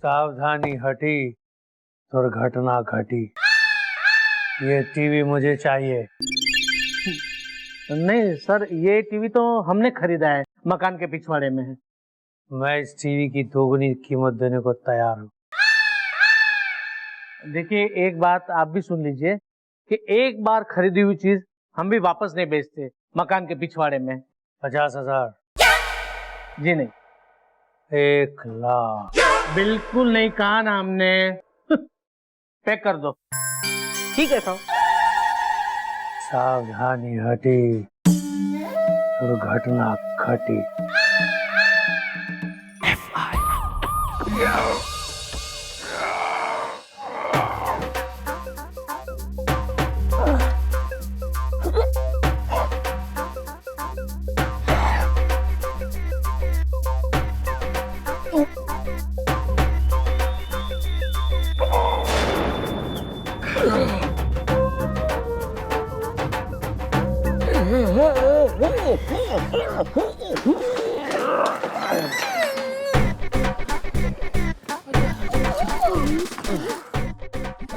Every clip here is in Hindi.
सावधानी हटी, दुर्घटना घटी। ये टीवी मुझे चाहिए। नहीं सर, ये टीवी तो हमने खरीदा है, मकान के पिछवाड़े में है। मैं इस टीवी की दोगुनी कीमत देने को तैयार हूँ। देखिए, एक बात आप भी सुन लीजिए कि एक बार खरीदी हुई चीज हम भी वापस नहीं बेचते मकान के पिछवाड़े में। 50,000। जी नहीं। 1,00,000। बिल्कुल नहीं कहा ना हमने। पैक कर दो। ठीक है साहब। सावधानी हटी, दुर्घटना घटी।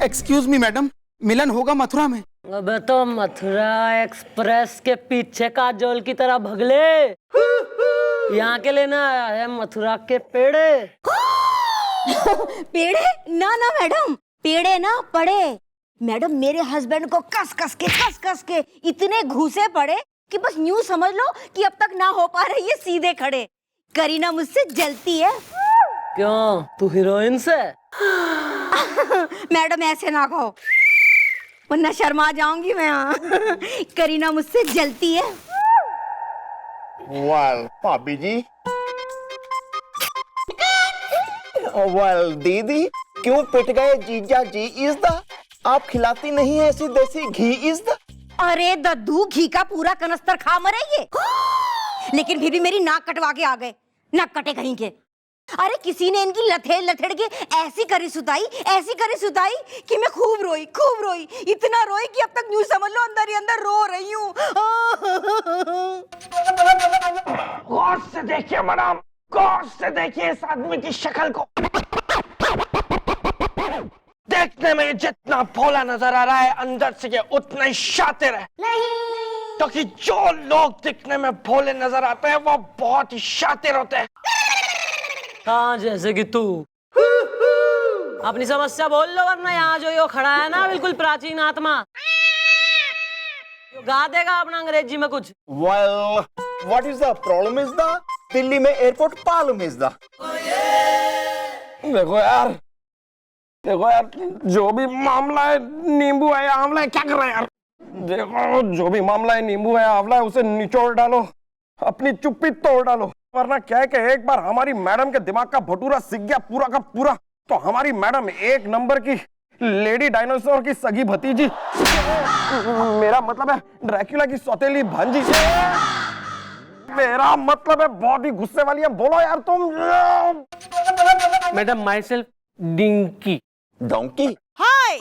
एक्सक्यूज मी मैडम, मिलन होगा मथुरा में? अबे तो मथुरा एक्सप्रेस के पीछे का जोल की तरह भगले। यहाँ के लेना आया है मथुरा के पेड़े। पेड़े? ना ना मैडम, पेड़े ना पड़े। मैडम, मेरे हस्बैंड को कस कस के इतने घूसे पड़े कि बस यूं समझ लो कि अब तक ना हो पा रही है सीधे खड़े। करीना मुझसे जलती है। क्यों, तू हीरोइन से? मैडम ऐसे ना कहो, वरना शर्मा जाऊंगी मैं। करीना मुझसे जलती है। वेल भाभी जी, वेल दीदी, क्यों पिट गए जीजा जी? इज द आप खिलाती नहीं है ऐसी देसी घी? इज द अरे दद्दू, घी का पूरा कनस्तर खा मरे ये। लेकिन फिर भी मेरी नाक कटवा के आ गए, नाक कटे कहीं के। अरे किसी ने इनकी लथेड़ के ऐसी करी सुताई कि मैं खूब रोई, इतना रोई कि अब तक यूं समझ लो अंदर ही अंदर रो रही हूँ। गौर से देखिए मैडम, गौर से देखिए इस आदमी की शक्ल को। देखने में जितना भोला नजर आ रहा है, अंदर से ये उतना ही शातिर है। क्योंकि जो लोग दिखने में भोले नजर आते हैं वो बहुत ही शातिर होते हैं। हाँ, जैसे कि तू। अपनी समस्या बोल लो, वरना यहाँ जो यो खड़ा है ना, बिल्कुल प्राचीन आत्मा, गा देगा अपना अंग्रेजी में कुछ। Well what is the problem? Is the Delhi में एयरपोर्ट पालम इज द। देखो यार, जो भी मामला है, नींबू है या आंवला है, क्या कर रहे हैं यार? देखो, जो भी मामला है, नींबू है आंवला है, उसे निचोड़ डालो, अपनी चुप्पी तोड़ डालो। वरना क्या है कि एक बार हमारी मैडम के दिमाग का भटूरा सीख गया पूरा का पूरा, तो हमारी मैडम एक नंबर की लेडी डायनासोर की सगी भतीजी, मेरा मतलब है ड्रैकुला की सौतेली भांजी, मेरा मतलब है बहुत ही गुस्से वाली है। बोलो यार तुम। Madam, myself Dinky. Donkey? Hi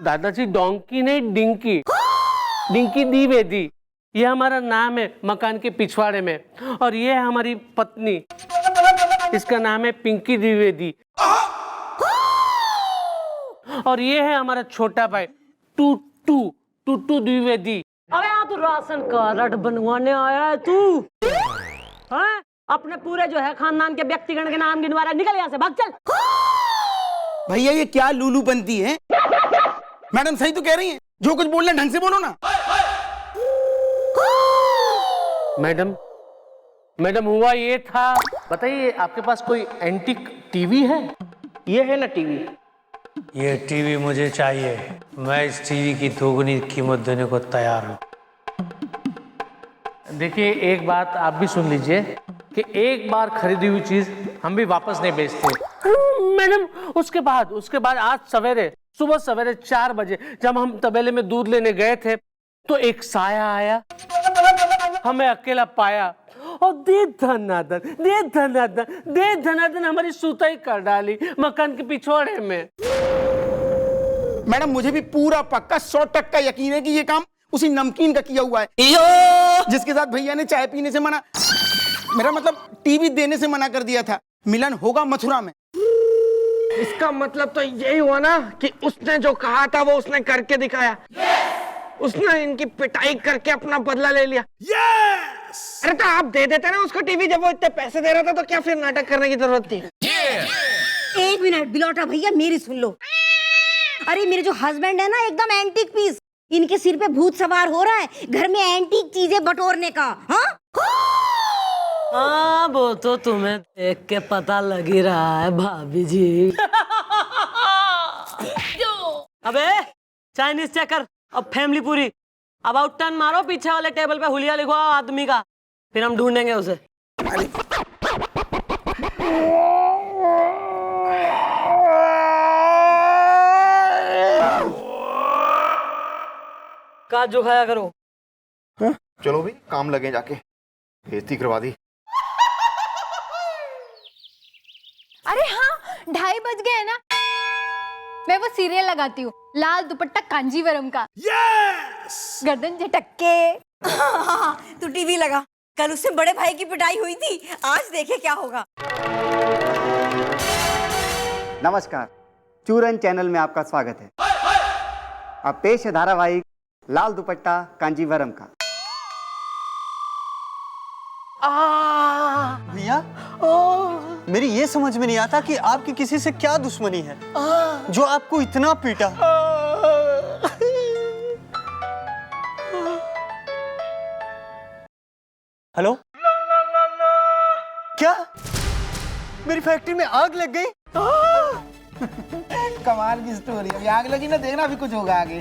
दादाजी, डोंकी नहीं, डिंकी। डिंकी द्विवेदी, ये हमारा नाम है मकान के पिछवाड़े में। और ये है हमारी पत्नी, इसका नाम है पिंकी द्विवेदी। और ये है हमारा छोटा भाई टूटू द्विवेदी। अबे यहाँ तू राशन कार्ड बनवाने आया है तू? हाँ? अपने पूरे जो है खानदान के व्यक्तिगण के नाम गिनवा रहा है, निकल यहाँ से, भाग चल। भैया ये क्या लूलू बनती है? मैडम सही तो कह रही हैं, जो कुछ बोल रहे हैं ढंग से बोलो ना। मैडम हुआ ये था, बताइए आपके पास कोई एंटीक टीवी है? ये है ना टीवी। ये टीवी मुझे चाहिए। मैं इस टीवी की दोगुनी कीमत देने को तैयार हूँ। देखिए, एक बात आप भी सुन लीजिए कि एक बार खरीदी हुई चीज हम भी वापस नहीं बेचते। मैडम, उसके बाद आज सुबह सवेरे 4 बजे जब हम तबेले में दूध लेने गए थे, तो एक साया आया, हमें अकेला पाया और दे धनादन हमारी सुताई कर डाली मकान के पिछवाड़े में। मैडम मुझे भी पूरा पक्का 100% यकीन है कि ये काम उसी नमकीन का किया हुआ है, जिसके साथ भैया ने चाय पीने से मना, मेरा मतलब टीवी देने से मना कर दिया था। मिलन होगा मथुरा में। इसका मतलब तो यही हुआ ना कि उसने जो कहा था वो उसने करके दिखाया। उसने इनकी पिटाई करके अपना बदला ले लिया। अरे तो आप दे देते ना उसको टीवी, जब वो इतने पैसे दे रहा था तो क्या फिर नाटक करने की जरूरत थी? एक मिनट बिलौटा भैया, मेरी सुन लो। अरे मेरे जो हस्बैंड है ना, एकदम एंटीक पीस। इनके सिर पे भूत सवार हो रहा है घर में एंटीक चीजें बटोरने का। हाँ वो तो तुम्हें देख के पता लग ही रहा है भाभी जी। अबे चाइनीज चेकर, अब फैमिली पूरी। अबाउट टर्न मारो, पीछे वाले टेबल पे हुलिया लिखवाओ आदमी का, फिर हम ढूंढेंगे उसे। काजू खाया करो। चलो भाई काम लगे जाके, बेइज्जती करवा दी। अरे हाँ 2:30 बज गए ना। मैं वो सीरियल लगाती हूँ, लाल दुपट्टा कांजीवरम का। गर्दन झटक के। तू टीवी लगा, कल उससे बड़े भाई की पिटाई हुई थी, आज देखे क्या होगा। नमस्कार, चूरन चैनल में आपका स्वागत है। अब पेश है धारावाहिक लाल दुपट्टा कांजीवरम का। भैया मेरी ये समझ में नहीं आता कि आपकी किसी से क्या दुश्मनी है जो आपको इतना पीटा। हेलो, क्या मेरी फैक्ट्री में आग लग गई? कमाल की स्टोरी। अभी आग लगी ना, देखना अभी कुछ होगा आगे।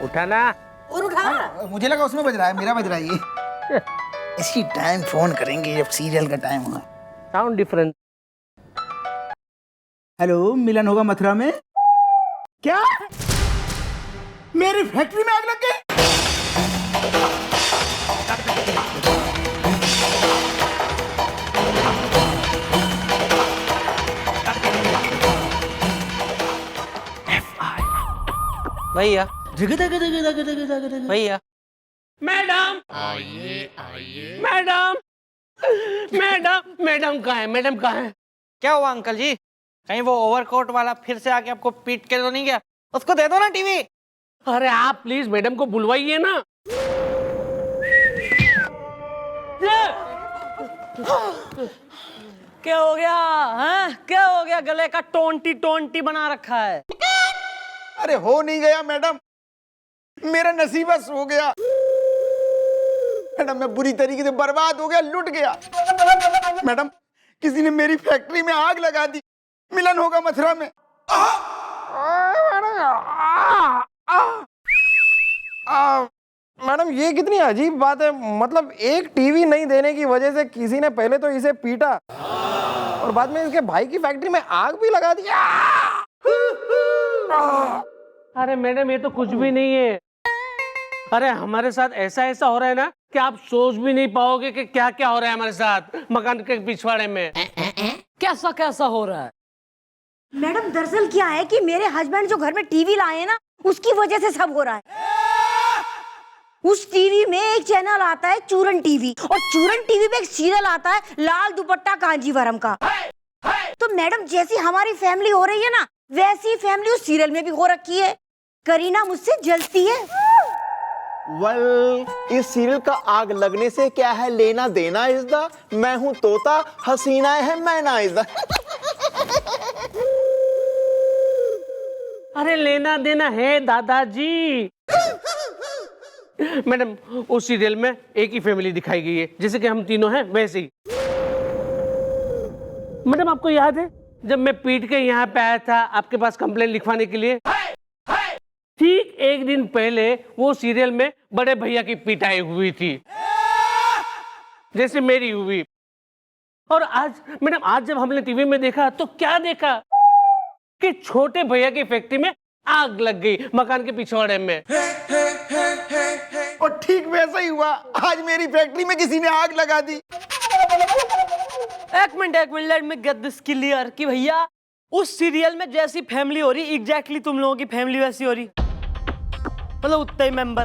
उठाना और उठा। मुझे लगा उसमें बज रहा है, मेरा बज रहा है ये। इसी टाइम फोन करेंगे जब सीरियल का टाइम होगा। Sound different. हेलो, मिलन होगा मथुरा में? क्या मेरी फैक्ट्री में आग लग गई? भैया भैया, मैडम मैडम मैडम मैडम कहाँ है? मैडम कहाँ है? क्या हुआ अंकल जी? कहीं वो ओवरकोट वाला फिर से आके आपको पीट के तो नहीं गया? उसको दे दो ना टीवी। अरे आप प्लीज मैडम को बुलवाइए ना। क्या हो गया हैं? क्या हो गया? गले का टोंटी टोंटी बना रखा है। अरे हो नहीं गया मैडम, मेरा नसीबस हो गया मैडम। मैं बुरी तरीके से बर्बाद हो गया, लुट गया मैडम। किसी ने मेरी फैक्ट्री में आग लगा दी। मिलन होगा मथुरा में। मैडम ये कितनी अजीब बात है। मतलब एक टीवी नहीं देने की वजह से किसी ने पहले तो इसे पीटा और बाद में इसके भाई की फैक्ट्री में आग भी लगा दिया। अरे मैडम ये तो कुछ भी नहीं है। अरे हमारे साथ ऐसा ऐसा हो रहा है ना कि आप सोच भी नहीं पाओगे कि क्या क्या हो रहा है हमारे साथ मकान के पिछवाड़े में। कैसा कैसा हो रहा है? मैडम दरअसल क्या है कि मेरे हस्बैंड जो घर में टीवी लाए हैं ना, उसकी वजह से सब हो रहा है। उस टीवी में एक चैनल आता है चूरन टीवी, और चूरन टीवी पे एक सीरियल आता है लाल दुपट्टा कांजीवरम का। तो मैडम जैसी हमारी फैमिली हो रही है ना, वैसी फैमिली उस सीरियल में भी हो रखी है। करीना मुझसे जलती है। इस सीरियल का आग लगने से क्या है लेना देना इज़दा? मैं हूँ तोता, हसीना है मैना इज़दा। अरे लेना देना है दादाजी। मैडम उस सीरियल में एक ही फैमिली दिखाई गई है, जैसे कि हम तीनों हैं वैसे ही। मैडम आपको याद है जब मैं पीट के यहाँ पे आया था आपके पास कंप्लेंट लिखवाने के लिए? ठीक एक दिन पहले वो सीरियल में बड़े भैया की पिटाई हुई थी, जैसे मेरी हुई। और आज मैडम, आज जब हमने टीवी में देखा तो क्या देखा कि छोटे भैया की फैक्ट्री में आग लग गई मकान के पिछवाड़े में। और ठीक वैसा ही हुआ, आज मेरी फैक्ट्री में किसी ने आग लगा दी। एक minute let me get this clear कि भैया उस सीरियल में जैसी फैमिली हो रही एग्जैक्टली तुम लोगों की फैमिली वैसी हो रही, मतलब उतने ही मेंबर।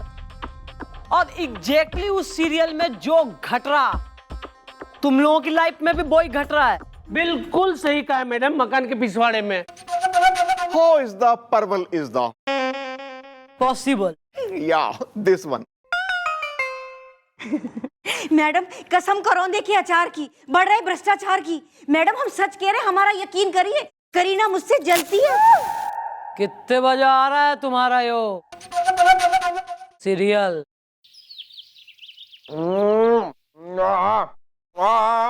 और एग्जैक्टली उस सीरियल में जो घट रहा तुम लोगों की लाइफ में भी वही घट रहा है। बिल्कुल सही कहा है मैडम, मकान के पिछवाड़े में। How is the purple is the? Possible. Yeah, this one. Madam कसम करो देखिए अचार की, बढ़ रहा है भ्रष्टाचार की। मैडम हम सच कह रहे हैं, हमारा यकीन करिए, करीना मुझसे जलती है। कितने बजे आ रहा है तुम्हारा यो सीरियल?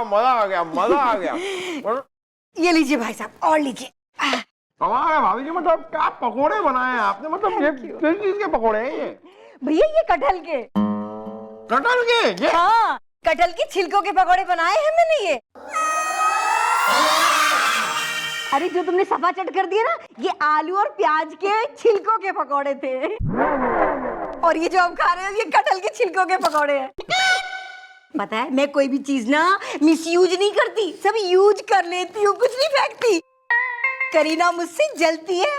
मजा आ गया, मजा आ गया। ये लीजिए भाई साहब, और लीजिए। हमारे भाभी जी मतलब क्या पकोड़े बनाए हैं आपने, मतलब ये किस चीज के पकोड़े हैं ये? भैया ये कटहल के। कटहल के? ये हाँ, कटहल की छिलकों के पकौड़े बनाए हैं मैंने ये। अरे जो तुमने सफा चट कर दिया ना, ये आलू और प्याज के छिलकों के पकौड़े थे। और ये जो आप खा रहे हो ये कटहल के छिलकों के पकौड़े हैं। पता है मैं कोई भी चीज ना मिसयूज नहीं करती, सब यूज कर लेती हूँ, कुछ नहीं फेंकती। करीना मुझसे जलती है।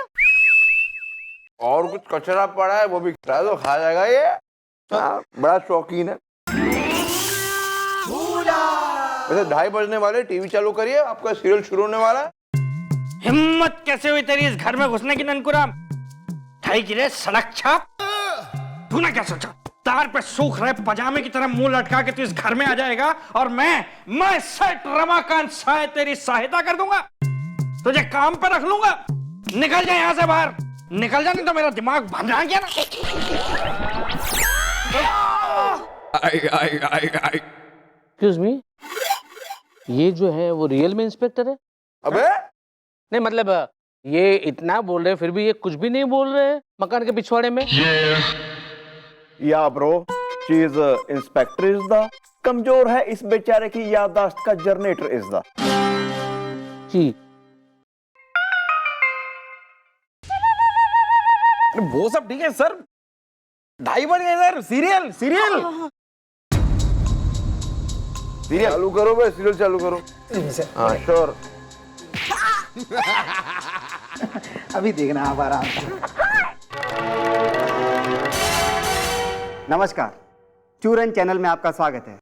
और कुछ कचरा पड़ा है वो भी तो खा जाएगा ये। हाँ, बड़ा शौकीन है। वैसे 2:30 बजने वाले, टीवी चालू करिए, आपका सीरियल शुरू होने वाला है। हिम्मत कैसे हुई तेरी इस घर में घुसने की ननकुराम? ठाई गिरे सड़क छाप। तूने क्या सोचा तार पे सूख रहे पजामे की तरह मुंह लटका के तू इस घर में आ जाएगा और मैं सेठ रमाकांत साय तेरी सहायता कर दूंगा, तुझे काम पे रख लूंगा। निकल जा यहाँ से बाहर, निकल जा, नहीं तो मेरा दिमाग भंजा गया ना। एक्सक्यूज मी, ये जो है वो रियल में इंस्पेक्टर है? अबे नहीं मतलब ये इतना बोल रहे फिर भी ये कुछ भी नहीं बोल रहे मकान के पिछवाड़े में। या ब्रो, चीज इंस्पेक्टर इज द कमजोर है, इस बेचारे की याददाश्त का जनरेटर इज द जी। वो सब ठीक है सर, 2:30 बज गए सर। सीरियल सीरियल सीरियल चालू करो बे, सीरियल चालू करो। हाँ श्योर। अभी देखना आप आराम से। नमस्कार, चूरन चैनल में आपका स्वागत है।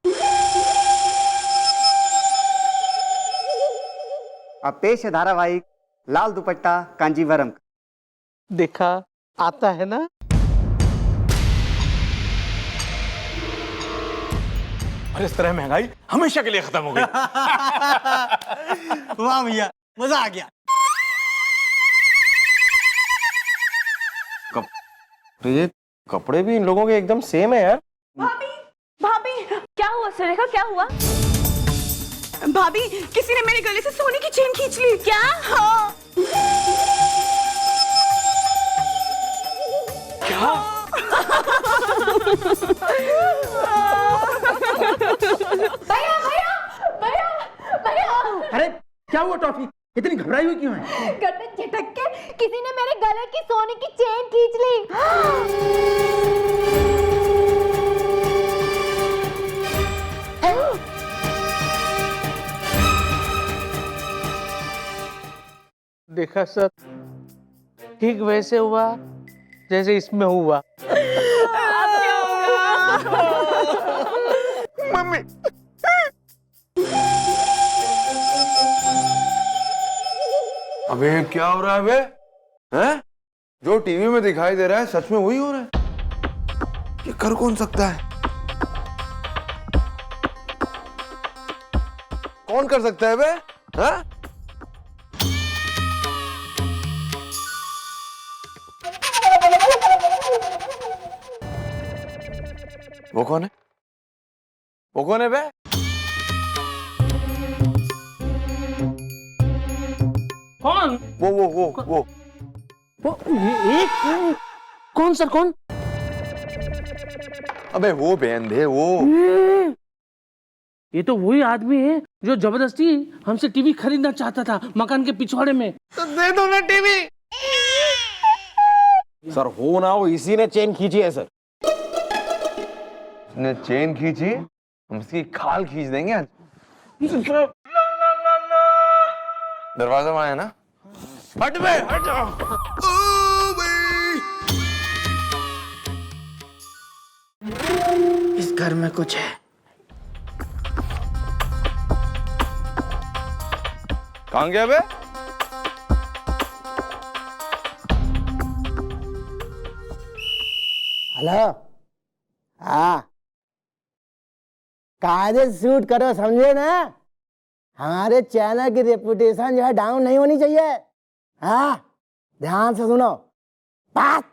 अब पेश है धारावाहिक लाल दुपट्टा कांजीवरम। देखा आता है ना। और इस तरह महंगाई हमेशा के लिए खत्म हो गई। वाह भैया, मजा आ गया। तो ये कपड़े भी इन लोगों के एकदम सेम है यार। भाभी, भाभी क्या हुआ सुरेखा, क्या हुआ? भाभी किसी ने मेरे गले से सोने की चेन खींच ली। क्या? हाँ। क्या? भैया भैया भैया भैया, अरे क्या हुआ टॉफी, इतनी घबराई हुई क्यों है? गर्दन झटक के किसी ने मेरे गले की सोने की चेन खींच ली। देखा सर, ठीक वैसे हुआ जैसे इसमें हुआ। मम्मी अबे क्या हो रहा है बे? हैं? जो टीवी में दिखाई दे रहा है सच में वही हो रहा है? ये कर कौन सकता है? कौन कर सकता है बे? हैं? वो कौन है? वो कौन है बे? कौन? वो ये एक कौन सर, कौन? अबे वो बेंधे वो। ये तो वही आदमी है जो जबरदस्ती हमसे टीवी खरीदना चाहता था मकान के पिछवाड़े में। तो दे दो ना टीवी। सर हो ना हो इसी ने चेन खींची है सर। उसने चेन खींची, हम उसकी खाल खींच देंगे आज। दरवाजा वहां है ना? हट बे, हट जाओ। इस घर में कुछ है। कहाँ गया बे? हेलो। हाँ, कायदे से शूट करो, समझे ना? हमारे चैनल की रेपुटेशन जो है डाउन नहीं होनी चाहिए। हाँ, ध्यान से सुनो। बात।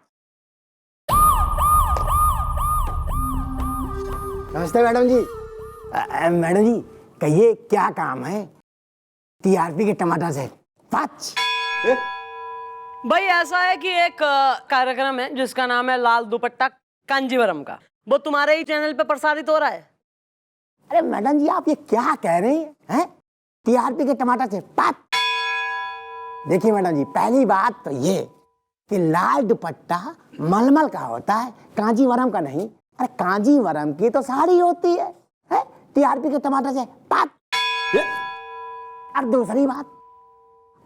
नमस्ते मैडम जी। मैडम जी कहिए क्या काम है? टीआरपी के टमाटर से पाँच। भाई ऐसा है कि एक कार्यक्रम है जिसका नाम है लाल दुपट्टा कांजीवरम का, वो तुम्हारे ही चैनल पे प्रसारित हो रहा है। अरे मैडम जी आप ये क्या कह रही हैं? टीआरपी के टमाटर से पाँच। देखिए मैडम जी, पहली बात तो ये कि लाल दुपट्टा मलमल का होता है, कांजीवरम का नहीं। अरे कांजीवरम की तो साड़ी होती है? टीआरपी के टमाटर से पाँच। अब दूसरी बात,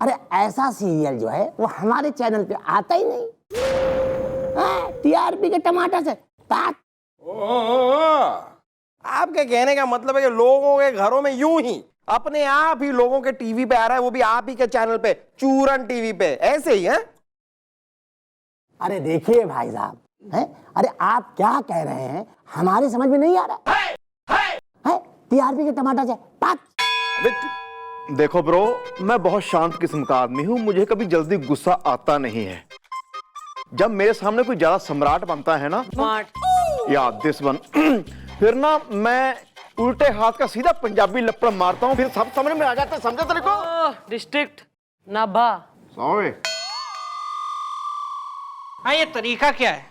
अरे ऐसा सीरियल जो है वो हमारे चैनल पे आता ही नहीं। टीआरपी के टमाटर से पाँच। आपके कहने का मतलब है कि लोगों के घरों में यूं ही अपने आप ही लोगों के टीवी पे आ रहा है, वो भी आप ही के चैनल पे, चूरन टीवी पे, ऐसे ही है? अरे देखिए भाई साहब, हैं? अरे आप क्या कह रहे हैं हमारे समझ में नहीं आ रहा है। टीआरपी के टमाटर से पाँच। देखो ब्रो, मैं बहुत शांत किस्म का आदमी हूं, मुझे कभी जल्दी गुस्सा आता नहीं है। जब मेरे सामने कोई ज्यादा सम्राट बनता है ना, या दिस वन, फिर ना मैं उल्टे हाथ का सीधा पंजाबी लपड़ मारता हूँ, फिर सब समझ में आ जाता है। समझे तेरे को? डिस्ट्रिक्ट नाभा। सॉरी। हाँ, ये तरीका क्या है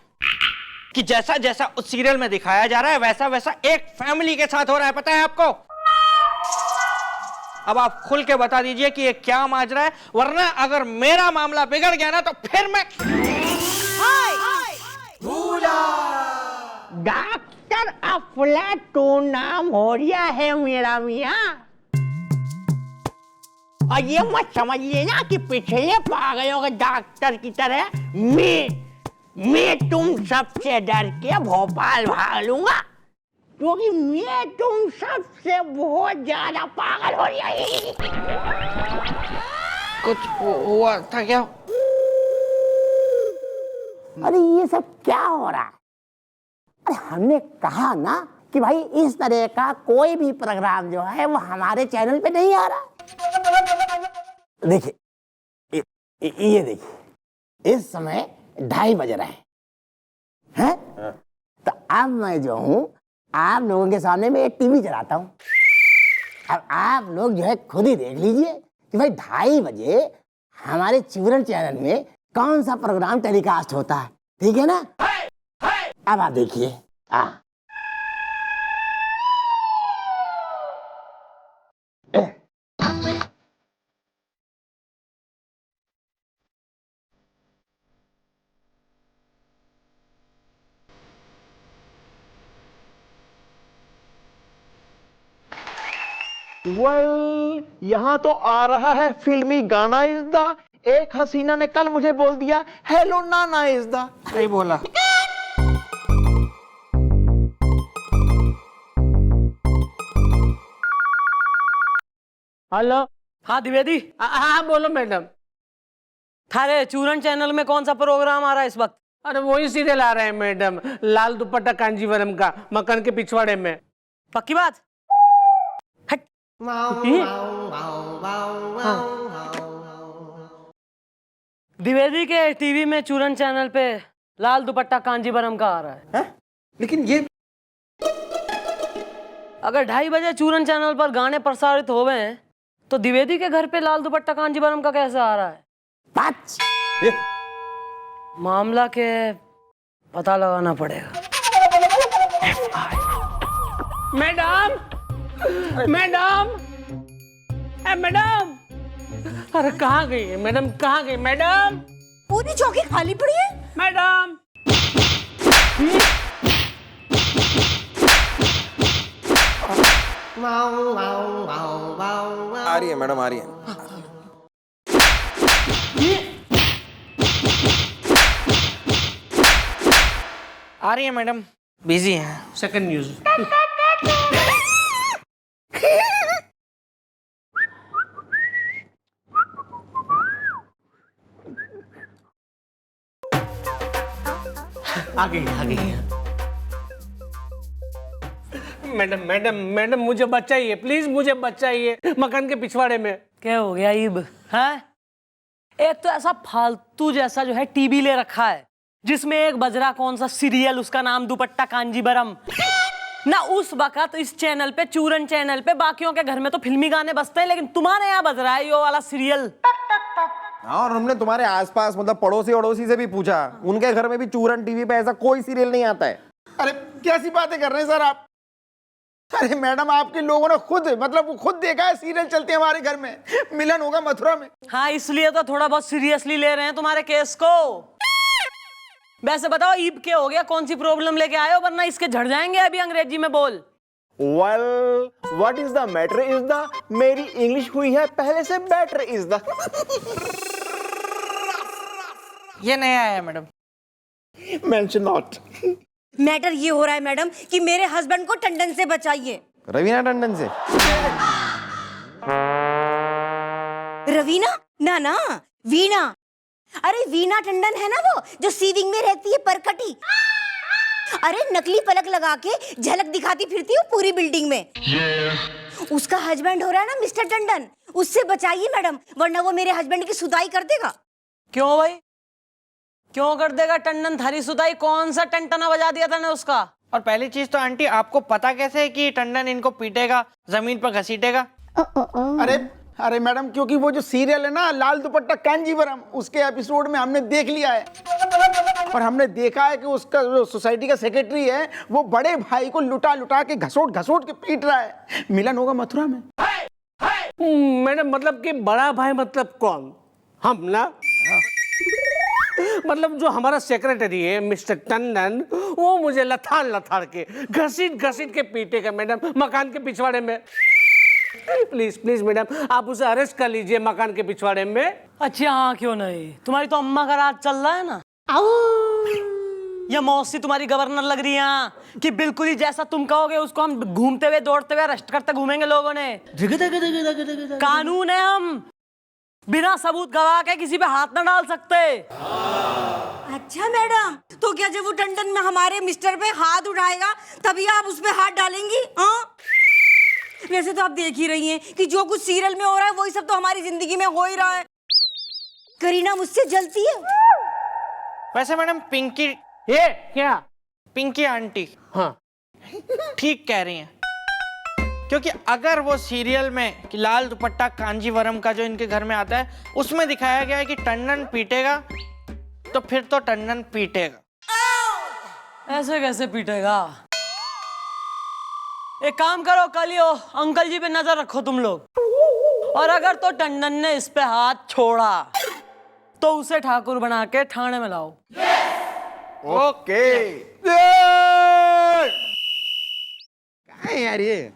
कि जैसा जैसा उस सीरियल में दिखाया जा रहा है वैसा वैसा एक फैमिली के साथ हो रहा है, पता है आपको? अब आप खुल के बता दीजिए कि ये क्या माजरा है, वरना अगर मेरा मामला बिगड़ गया ना तो फिर मैं डॉक्टर अफलातून नाम हो रहा है मेरा मियाँ। और ये मत समझिए ना कि पिछले पागलों के डॉक्टर की तरह मैं तुम सबसे डर के भोपाल भाग लूंगा, क्योंकि मैं तुम सबसे बहुत ज्यादा पागल हो रही है। कुछ हुआ था क्या? अरे ये सब क्या हो रहा है? अरे हमने कहा ना कि भाई इस तरह का कोई भी प्रोग्राम जो है वो हमारे चैनल पे नहीं आ रहा। देखिए ये देखिए, इस समय 2:30 बज रहे हैं। तो अब मैं जो हूँ आप लोगों के सामने में एक टीवी चलाता हूँ। अब आप लोग जो है खुद ही देख लीजिए कि भाई 2:30 बजे हमारे चूरन चैनल में कौन सा प्रोग्राम टेलीकास्ट होता है। ठीक है ना? अब आप देखिए। यहाँ तो आ रहा है फिल्मी गाना इज द। एक हसीना ने कल मुझे बोल दिया हेलो नाना इज द। सही बोला। हेलो। हाँ द्विवेदी। हाँ बोलो मैडम। थारे चूरन चैनल में कौन सा प्रोग्राम आ रहा है इस वक्त? अरे वही सीरियल आ रहे हैं मैडम, लाल दुपट्टा कांजीवरम का, मकान के पिछवाड़े में। पक्की बात? द्विवेदी के टीवी में चूरन चैनल पे लाल दुपट्टा कांजीवरम का आ रहा है। लेकिन ये अगर 2:30 बजे चूरन चैनल पर गाने प्रसारित हो गए हैं तो द्विवेदी के घर पे लाल दुपट्टा कांजीवरम का कैसे आ रहा है? मामला के पता लगाना पड़ेगा। मैडम, मैडम, मैडम, अरे कहाँ गई है मैडम? कहाँ गई मैडम? पूरी चौकी खाली पड़ी है मैडम। आ रही है मैडम, आ रही है। आ रही है मैडम, बिजी है। Second news. आ गई। मैडम मैडम मैडम मुझे बचाइए प्लीज, मुझे बचाइए मकान के पिछवाड़े में। क्या हो गया ईब? है एक तो ऐसा फालतू जैसा जो है टीवी ले रखा है जिसमें एक बजरा कौन सा सीरियल, उसका नाम दुपट्टा कांजीवरम ना। उस वक्त इस चैनल पे, चूरन चैनल पे बाकियों के घर में तो फिल्मी गाने बजते हैं, लेकिन तुम्हारे यहाँ बज रहा है ये वाला सीरियल। और हमने तुम्हारे आसपास मतलब पड़ोसी अड़ोसी से भी पूछा, उनके घर में भी चूरन टीवी पे ऐसा कोई सीरियल नहीं आता है। अरे कैसी बातें कर रहे हैं सर आप? अरे मैडम आपके लोगों ने खुद देखा है सीरियल चलते हैं हमारे घर में, मिलन होगा मथुरा में। हाँ इसलिए तो थोड़ा बहुत सीरियसली ले रहे हैं तुम्हारे केस को। वैसे बताओ ईब के हो गया, कौन सी प्रॉब्लम लेके आए हो, वरना इसके झड़ जाएंगे अभी। अंग्रेजी में बोल। Well, what is the matter is the मेरी इंग्लिश हुई है पहले से better is the ये नया है मैडम। mention not। मैटर ये हो रहा है मैडम कि मेरे हस्बैंड को टंडन से बचाइए। रवीना टंडन से? रवीना ना वीना। अरे वीना टंडन है ना वो जो सीविंग में रहती है परकटी। अरे नकली पलक लगा के झलक दिखाती फिरती है पूरी बिल्डिंग में। उसका हस्बैंड हो रहा है ना मिस्टर टंडन, उससे बचाइए मैडम, वरना वो मेरे हस्बैंड की सुताई कर देगा। क्यों भाई, क्यों कर देगा टंडन थारी सुताई? कौन सा टंटना बजा दिया था ने उसका? और पहली चीज तो आंटी आपको पता कैसे है कि टंडन इनको पीटेगा, जमीन पर घसीटेगा? अरे मैडम, क्योंकि वो जो सीरियल है ना लाल दुपट्टा कांजीवरम, उसके एपिसोड में हमने देख लिया है और हमने देखा है कि उसका जो सोसाइटी का सेक्रेटरी है वो बड़े भाई को लुटा लुटा के घसोट घसोट के पीट रहा है। मिलन होगा मथुरा में। मैडम मतलब कि बड़ा भाई मतलब कौन? हम ना? मतलब जो हमारा सेक्रेटरी है मिस्टर टंडन, वो मुझे लथाड़ लथाड़ के घसीट घसीट के पीटेगा मैडम मकान के पिछवाड़े में। प्लीज प्लीज मैडम आप उसे अरेस्ट कर लीजिए मकान के पिछवाड़े में। अच्छा हाँ क्यों नहीं, तुम्हारी तो अम्मा का राज चल रहा है ना। ये मौसी तुम्हारी गवर्नर लग रही है कि बिल्कुल ही जैसा तुम कहोगे उसको हम घूमते हुए दौड़ते हुए अरेस्ट करते घूमेंगे लोगों ने। कानून है, हम बिना सबूत गवाह के किसी पे हाथ ना डाल सकते। अच्छा मैडम, तो क्या जब वो टंडन में हमारे मिस्टर पे हाथ उठाएगा तभी आप उस पे हाथ डालेंगी? हाँ वैसे तो आप देख ही रही हैं कि जो कुछ सीरियल में हो रहा है वही सब तो हमारी जिंदगी में हो ही रहा है। करीना मुझसे जलती है। वैसे मैडम पिंकी, ये क्या? पिंकी आंटी हाँ ठीक कह रही हैं, क्योंकि अगर वो सीरियल में कि लाल दुपट्टा कांजीवरम का जो इनके घर में आता है उसमें दिखाया गया है कि टंडन पीटेगा, तो फिर तो टंडन पीटेगा। ऐसे कैसे पीटेगा? एक काम करो, कल ही अंकल जी पे नजर रखो तुम लोग, और अगर तो टंडन ने इस पे हाथ छोड़ा तो उसे ठाकुर बना के थाने में लाओ। ओके। यार ये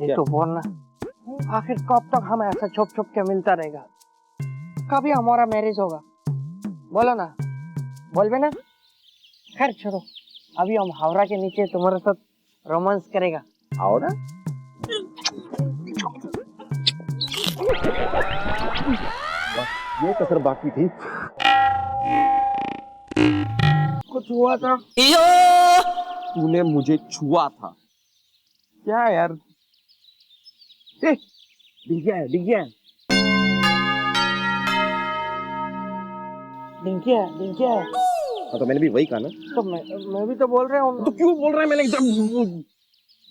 तो बोलना आखिर कब तक हम ऐसा छुप छुप के मिलता रहेगा? कभी हमारा मैरिज होगा? बोलो ना, बोलबे ना? खैर छोड़ो, अभी हम हावड़ा के नीचे तुम्हारे साथ रोमांस करेगा। आओ ना। ये कसर बाकी थी। कुछ हुआ था? तूने मुझे छुआ था क्या यार? दिख गया है, दिख गया है। हाँ तो मैंने भी वही कहा ना। तो मैं भी तो बोल रहा हूँ। तो क्यों बोल रहा है? मैंने एकदम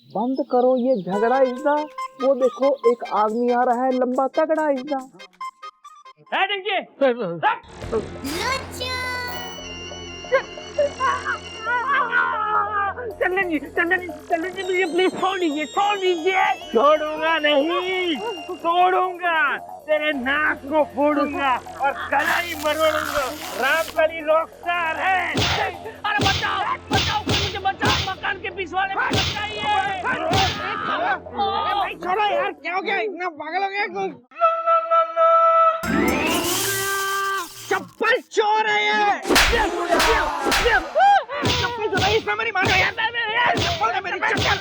बंद करो ये झगड़ा इज्जा। वो देखो एक आदमी आ रहा है लंबा तगड़ा इज्जा। चंदन जी मुझे प्लीज छोड़ दीजिए, छोड़ दीजिए। छोड़ूंगा नहीं, छोड़ूंगा, तेरे नाक को फोड़ूंगा और कलाई मरोड़ूंगा। रामकली रॉकस्टार है। अरे बचाओ बचाओ, मुझे बचाओ, मकान के पिछवाड़े में बचाइए। छोड़ो यार, क्या हो गया? इतना पागल हो गया तुम? चप्पल चोर है ये। चप्पल चोर है, इसमें मेरी मार यार, चप्पल है मेरी, चप्पल।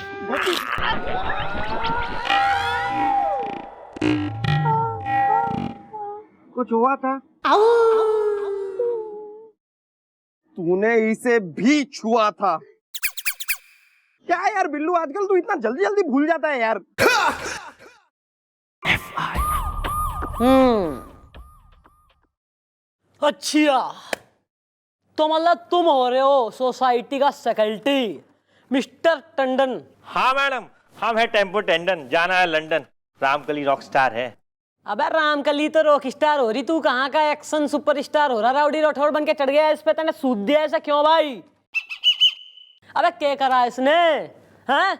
कुछ हुआ था? तूने इसे भी छुआ था क्या यार बिल्लू? आजकल तू इतना जल्दी जल्दी भूल जाता है यार। अच्छा, तो मतलब तुम हो रहे हो सोसाइटी का सेक्रेटरी मिस्टर टंडन? हाँ मैडम, हम है टेम्पो टेंडन, जाना है लंदन। रामकली रॉक स्टार है। अबे रामकली तो रॉक स्टार हो रही, तू कहाँ का एक्शन सुपरस्टार हो रहा? राउडी राठौड़ बन के चढ़ गया इस पे, तने सूद दिया ऐसा क्यों भाई? अबे क्या करा इसने? हैं?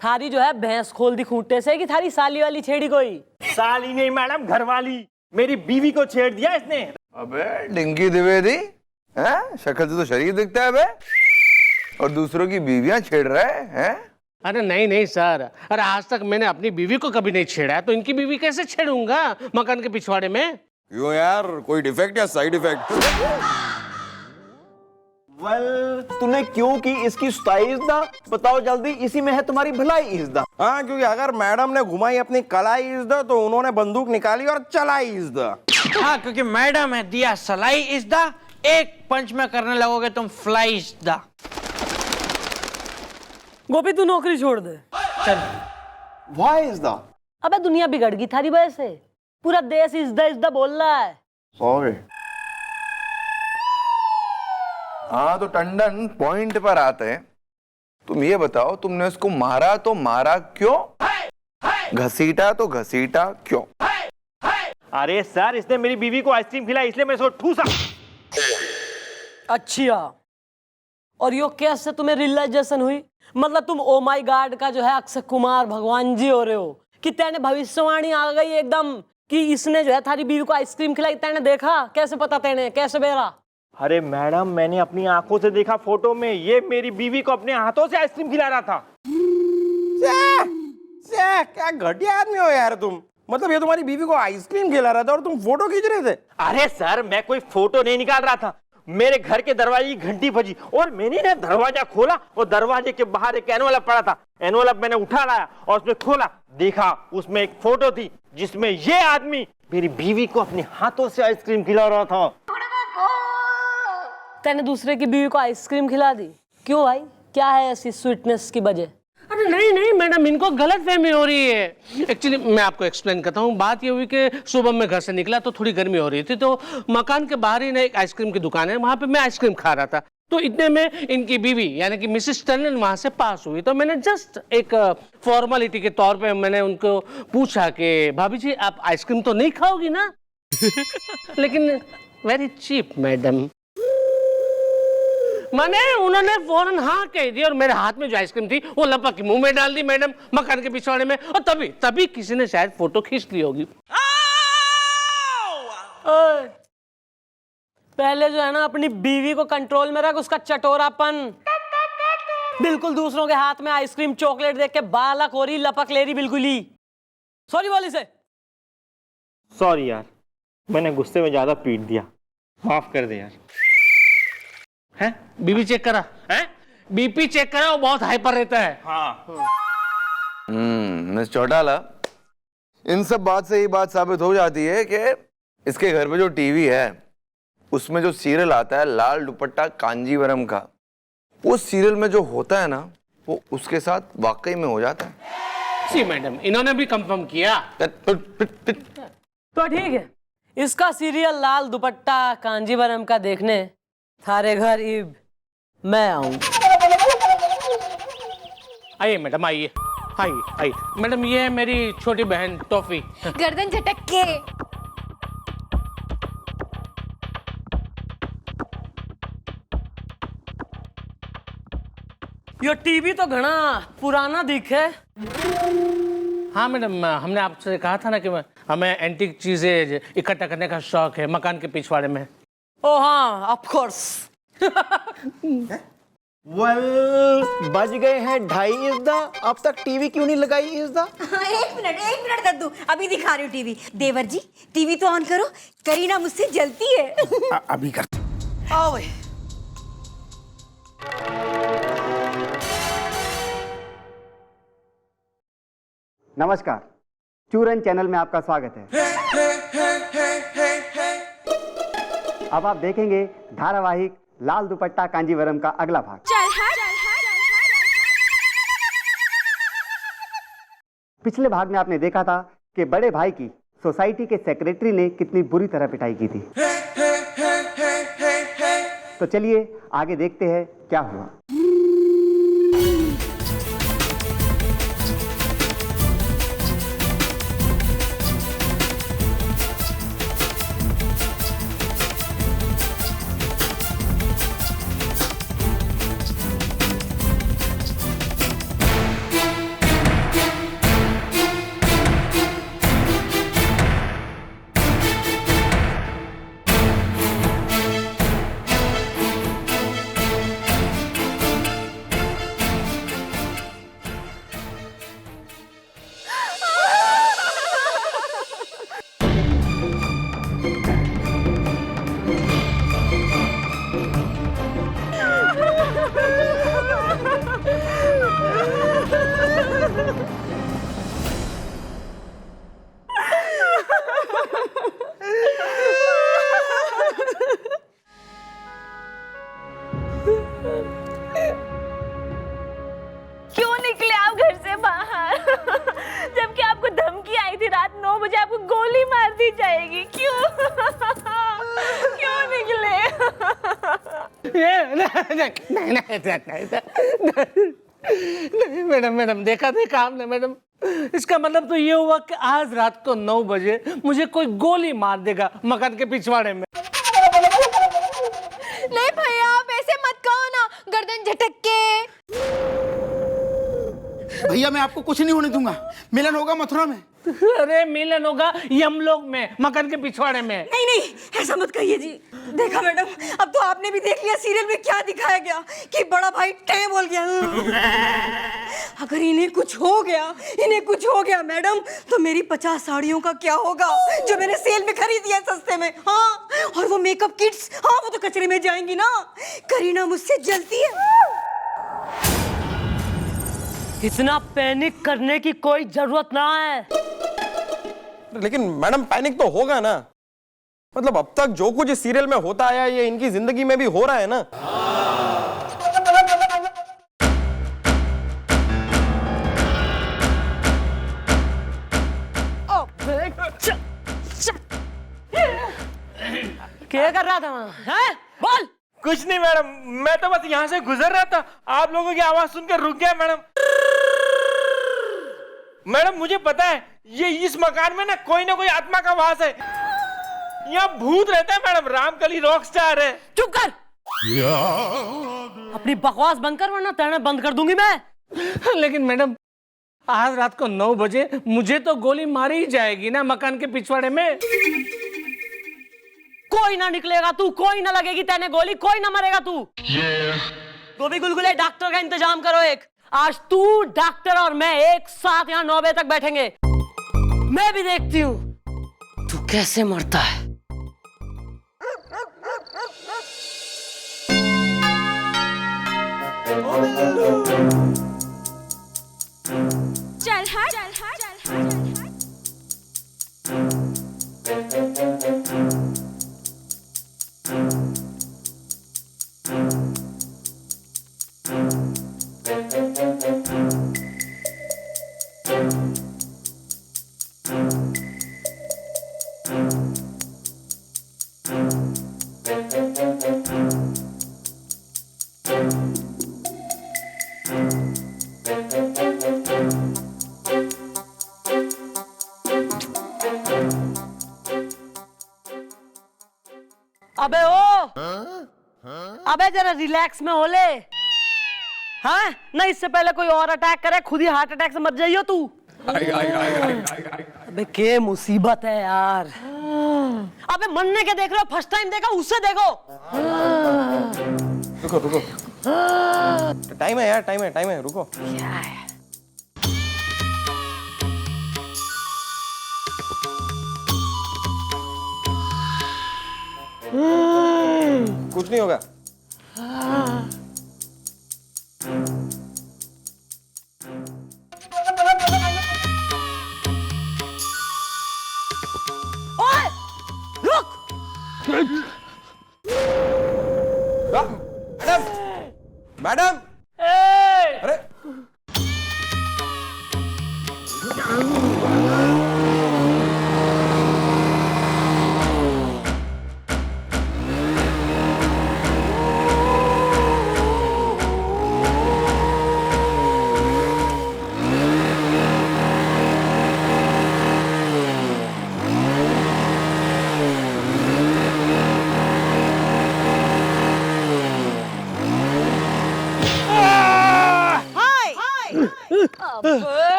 थारी जो है भैंस खोल दी खूंटे से कि थारी साली वाली छेड़ी कोई? साली नहीं मैडम, घरवाली। मेरी बीवी को छेड़ दिया इसने। अबे डिंकी द्विवेदी, हैं? शक्ल से तो शरीर दिखता है बे, और दूसरों की बीवियां छेड़ रहे हैं? अरे नहीं नहीं सर, अरे आज तक मैंने अपनी बीवी को कभी नहीं छेड़ा है, तो इनकी बीवी कैसे छेड़ूंगा मकान के पिछवाड़े में? क्यों यार, कोई डिफेक्ट या साइड इफेक्ट? तूने क्यों की इसकी सुताई इज़्दा? बताओ जल्दी, इसी में है तुम्हारी भलाई इज़्दा। हाँ, क्योंकि अगर मैडम ने घुमाई अपनी कलाई इज़्दा तो उन्होंने बंदूक निकाली और चलाई इज़्दा। हाँ, क्योंकि मैडम है दिया सलाई इज़दा, एक पंच में करने लगोगे तुम फ्लाई इज़दा। गोपी तू नौकरी छोड़ दे। चल। वाह इज़दा? अबे दुनिया बिगड़ गई थारी वजह से, पूरा देश इज़दा बोल रहा है। सॉरी। हाँ तो टंडन, पॉइंट पर आते हैं। तुम ये बताओ, तुमने उसको मारा तो मारा क्यों? घसीटा तो घसीटा क्यों? अरे सर, इसने मेरी बीवी को आइसक्रीम खिलाई इसलिए मैं इसको ठूसा। अच्छा, और यो कैसे तुम्हें रियलाइजेशन हुई? मतलब तुम ओ माय गॉड का जो है अक्षय कुमार भगवान जी हो रहे हो कि तेने भविष्यवाणी आ गई एकदम कि इसने जो है थारी बीवी को आइसक्रीम खिलाई? तेने देखा? कैसे पता? तेने कैसे बेरा? अरे मैडम, मैंने अपनी आंखों से देखा फोटो में, ये मेरी बीवी को अपने हाथों से आइसक्रीम खिला रहा था। क्या घटिया आदमी हो यार तुम। मतलब ये तुम्हारी बीवी को आइसक्रीम खिला रहा था और तुम फोटो खींच रहे थे? अरे सर, मैं कोई फोटो नहीं निकाल रहा था। मेरे घर के दरवाजे की घंटी बजी और मैंने ना दरवाजा खोला और दरवाजे के बाहर एक एनवलप पड़ा था। एनवलप मैंने उठा लाया और उसमें खोला, देखा उसमें एक फोटो थी जिसमें ये आदमी मेरी बीवी को अपने हाथों से आइसक्रीम खिला रहा था। तेने दूसरे की बीवी को आइसक्रीम खिला दी? क्यों भाई, क्या है ऐसी स्वीटनेस की वजह? अरे नहीं नहीं मैडम, इनको गलत फहमी हो रही है। एक्चुअली मैं आपको एक्सप्लेन करता हूँ। बात ये हुई कि सुबह मैं घर से निकला तो थोड़ी गर्मी हो रही थी, तो मकान के बाहर ही ना एक आइसक्रीम की दुकान है, वहाँ पे मैं आइसक्रीम खा रहा था। तो इतने में इनकी बीवी यानी कि मिसेस टंडन वहाँ से पास हुई, तो मैंने जस्ट एक फॉर्मेलिटी के तौर पे मैंने उनको पूछा कि भाभी जी आप आइसक्रीम तो नहीं खाओगी ना? लेकिन वेरी चीप मैडम। मैंने उन्होंने फौरन हाँ कह दी और मेरे हाथ में जो आइसक्रीम थी वो लपक के मुंह में डाल दी मैडम, मकान के पिछवाड़े में, और तभी किसी ने शायद फोटो खींच ली होगी। पहले जो है ना अपनी बीवी को कंट्रोल में रख, उसका चटोरापन। बिल्कुल दूसरों के हाथ में आइसक्रीम चॉकलेट देख के बालक हो रही, लपक ले रही बिल्कुल ही। सॉरी बोली से। सॉरी यार, मैंने गुस्से में ज्यादा पीट दिया, माफ कर दे यार। है बीपी चेक करा? है बीपी चेक करा, वो बहुत हाइपर रहता है। हाँ। मिस चौटाला, इन सब बात से ये बात साबित हो जाती है कि इसके घर पे जो टीवी है उसमें जो सीरियल आता है लाल दुपट्टा कांजीवरम का, वो सीरियल में जो होता है ना वो उसके साथ वाकई में हो जाता है। जी मैडम, इन्होंने भी कंफर्म किया। तो ठीक है, इसका सीरियल लाल दुपट्टा कांजीवरम का देखने थारे घर इब मैं आऊं। आइए मैडम, आइए आइए आइए। मैडम ये है मेरी छोटी बहन टॉफी। गर्दन झटक के। ये टीवी तो घना पुराना दिखे। हाँ मैडम, हमने आपसे कहा था ना कि हमें एंटीक चीजें इकट्ठा करने का शौक है मकान के पिछवाड़े में। ओ हाँ, ऑफ कोर्स। बज गए हैं 2:30 इज़्दा, अब तक टीवी क्यों नहीं लगाई इज़्दा? एक मिनट दद्दू, अभी दिखा रही हूँ टीवी। देवर जी टीवी तो ऑन करो, करीना मुझसे जलती है। अभी कर। आओ भाई। नमस्कार, चूरन चैनल में आपका स्वागत है। अब आप देखेंगे धारावाहिक लाल दुपट्टा कांजीवरम का अगला भाग। पिछले भाग में आपने देखा था कि बड़े भाई की सोसाइटी के सेक्रेटरी ने कितनी बुरी तरह पिटाई की थी। तो चलिए आगे देखते हैं क्या हुआ। क्यों निकले आप घर से बाहर? जबकि आपको धमकी आई थी रात 9 बजे आपको गोली मार दी जाएगी। क्यों क्यों निकले? नहीं मैडम, देखा आपने मैडम। इसका मतलब तो ये हुआ कि आज रात को 9 बजे मुझे कोई गोली मार देगा मकान के पिछवाड़े में। नहीं भैया आप ऐसे मत कहो ना, गर्दन झटक के। भैया मैं आपको कुछ नहीं होने दूंगा, मिलन होगा मथुरा में। अरे मिलन होगा यमलोक में, मकान के पिछवाड़े में। नहीं ऐसा मत कहिए जी। देखा मैडम, अब तो आपने भी देख लिया सीरियल में क्या दिखाया गया कि बड़ा भाई टे बोल गया। अगर इन्हें कुछ हो गया मैडम, तो मेरी 50 साड़ियों का क्या होगा जो मैंने सेल में खरीदी है सस्ते में। हाँ, और वो मेकअप किट्स, हाँ वो तो कचरे में जाएंगी ना। करीना मुझसे जलती है। इतना पैनिक करने की कोई जरूरत ना है। लेकिन मैडम पैनिक तो होगा ना, मतलब अब तक जो कुछ इस सीरियल में होता आया ये इनकी जिंदगी में भी हो रहा है ना। क्या कर रहा था वहाँ? हैं? बोल। कुछ नहीं मैडम, मैं तो बस यहाँ से गुजर रहा था, आप लोगों की आवाज सुनकर रुक गया मैडम। मैडम मुझे पता है ये इस मकान में ना कोई आत्मा का वास है। यहाँ भूत रहता है मैडम, रामकली रॉक स्टार है। चुप कर, अपनी बकवास बंद कर वरना तेरे बंद कर दूंगी मैं। लेकिन मैडम आज रात को 9 बजे मुझे तो गोली मारी ही जाएगी ना मकान के पिछवाड़े में। कोई ना निकलेगा तू, कोई ना लगेगी तेने गोली, कोई ना मरेगा तू। गोभी गुलगुले डॉक्टर का इंतजाम करो एक। आज तू डॉक्टर और मैं एक साथ यहाँ 9 बजे तक बैठेंगे। मैं भी देखती हूँ तू कैसे मरता है। चल हट। अबे ओ, अबे जरा रिलैक्स में हो ले। हाँ नहीं, इससे पहले कोई और अटैक करे, खुद ही हार्ट अटैक से मर जाइयो तू। अबे क्या मुसीबत है यार। अबे मरने के देख रहे हो, फर्स्ट टाइम देखा उससे देखो। रुको टाइम है यार, टाइम है रुको। क्या है? कुछ नहीं होगा। ओए रुक। मैडम अरे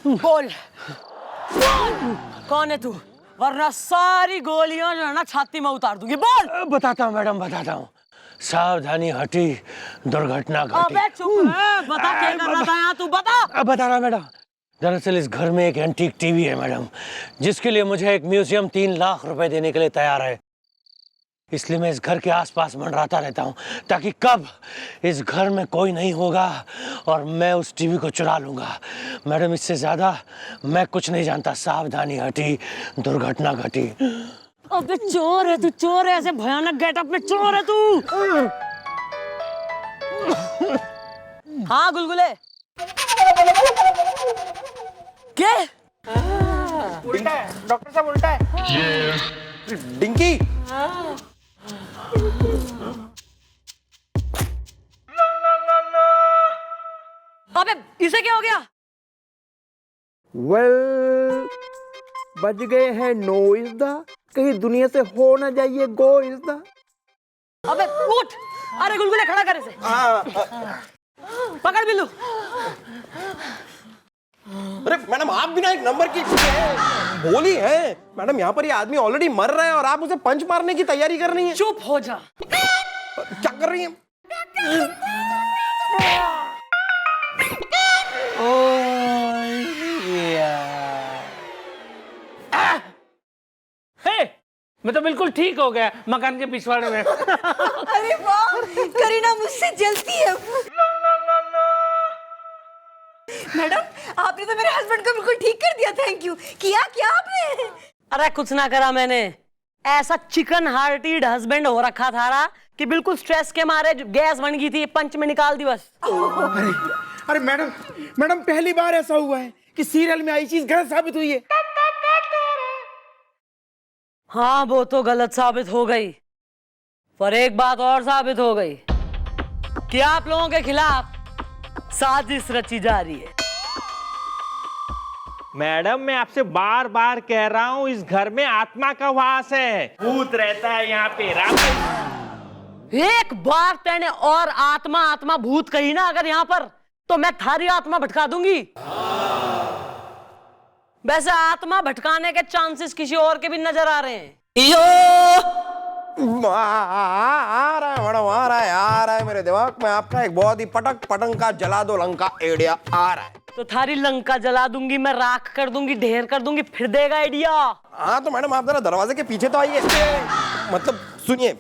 बोल कौन है तू, वरना सारी गोलियां जो है ना छाती में उतार दूंगी। बोल। बताता हूँ मैडम, बताता हूँ। सावधानी हटी, दुर्घटना घटी। अबे चुप है, बता क्या कर रहा था यहाँ, तू बता। अब बता रहा मैडम। दरअसल इस घर में एक एंटीक टीवी है मैडम, जिसके लिए मुझे एक म्यूजियम 3 लाख रुपए देने के लिए तैयार है। इसलिए मैं इस घर के आसपास मंडराता रहता हूँ, ताकि कब इस घर में कोई नहीं होगा और मैं उस टीवी को चुरा लूंगा। मैडम इससे ज्यादा मैं कुछ नहीं जानता। सावधानी हटी, दुर्घटना घटी। अबे चोर है तू, चोर है, ऐसे भयानक गेटअप में चोर है तू। हाँ गुलगुले क्या उल्टा है डॉक्टर साहब, उल्टा है। डिंकी अबे इसे क्या हो गया? वेल बज गए हैं नो इज द, कहीं दुनिया से हो ना जाइए गो इज द। अबे उठ, अरे गुलगुले खड़ा कर इसे। पकड़ बिल्लू। अरे मैडम आप भी ना एक नंबर की बोली है मैडम, यहाँ पर ये आदमी ऑलरेडी मर रहा है और आप उसे पंच मारने की तैयारी कर रही हैं। चुप हो जा। क्या कर रही हैं? मैं तो बिल्कुल ठीक हो गया मकान के पिछवाड़े में। अरे वाह, करीना मुझसे जलती है। मैडम आपने तो मेरे हस्बैंड को बिल्कुल ठीक कर दिया। Thank you. किया क्या आपने? अरे कुछ ना करा मैंने, ऐसा चिकन हार्टेड हस्बैंड हो रखा था ना कि बिल्कुल स्ट्रेस के मारे गैस बन गई थी, पंच में निकाल दी बस। अरे मैडम पहली बार ऐसा हुआ है कि सीरियल में आई चीज गलत साबित हुई है। हाँ वो तो गलत साबित हो गई, पर एक बात और साबित हो गई कि आप लोगों के खिलाफ साजिश रची जा रही है। मैडम मैं आपसे बार बार कह रहा हूँ, इस घर में आत्मा का वास है, भूत रहता है यहाँ पे। एक बार तेने और आत्मा आत्मा भूत कही ना अगर यहाँ पर, तो मैं थारी आत्मा भटका दूंगी। वैसे आत्मा भटकाने के चांसेस किसी और के भी नजर आ रहे हैं। आ रहा है मैडम, आ रहा है मेरे दिमाग में आपका एक बहुत ही पटंग का जला दो लंका आइडिया आ रहा है। तो थारी लंका जला दूंगी मैं, राख कर दूंगी, ढेर कर दूंगी, फिर देगा आइडिया। हाँ तो मैडम आप जरा दरवाजे के पीछे तो आइए, मतलब सुनिए।